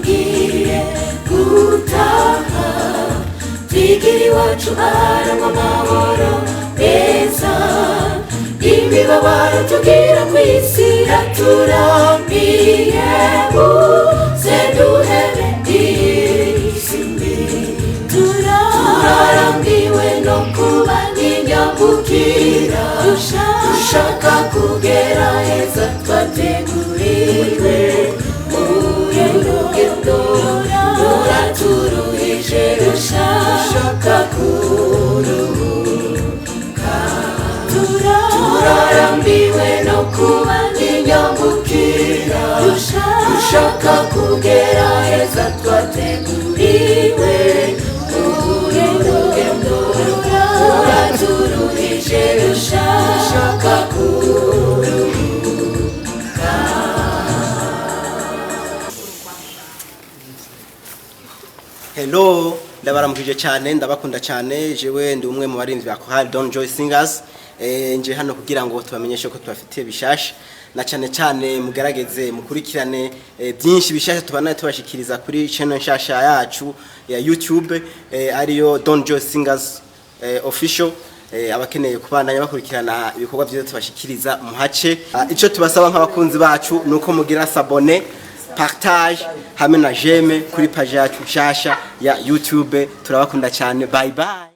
tugiye gutaha twigiri wacu arangwa amahoro meza imibabaro tugira kw'isi aturambiye muze duhebe isi mbi turarambiwe no kuba n'inyambukira dushaka kugera heza twateguriwe urugendo ruraturuhije dushaka kuruhuka turarambiwe no kuba n'inyambukira dushaka kugera heza twateguriwe urugendo ruraturuhije dushaka kuruhuka. Hello, ndabaramukije cyane ndabakunda cyane jewe ndi umwe mu barinzi ba Chorale Don Joy Singers nje hano kugira ngo tubamenyeshe ko tubafitiye bishasha na cyane cyane mugerageze mukurikirane byinshi bishasha tubana tubashikiriza kuri channel nshasha yacu ya YouTube ariyo Don Joy Singers official abakeneye kubandanya bakurikirana ibikorwa byiza tubashikiriza muhace ico tubasaba nk'abakunzi bacu nuko mugira s'abonner partage hamwe na j'aime kuri page yacu nshasha ya YouTube turabakunda cyane bye bye.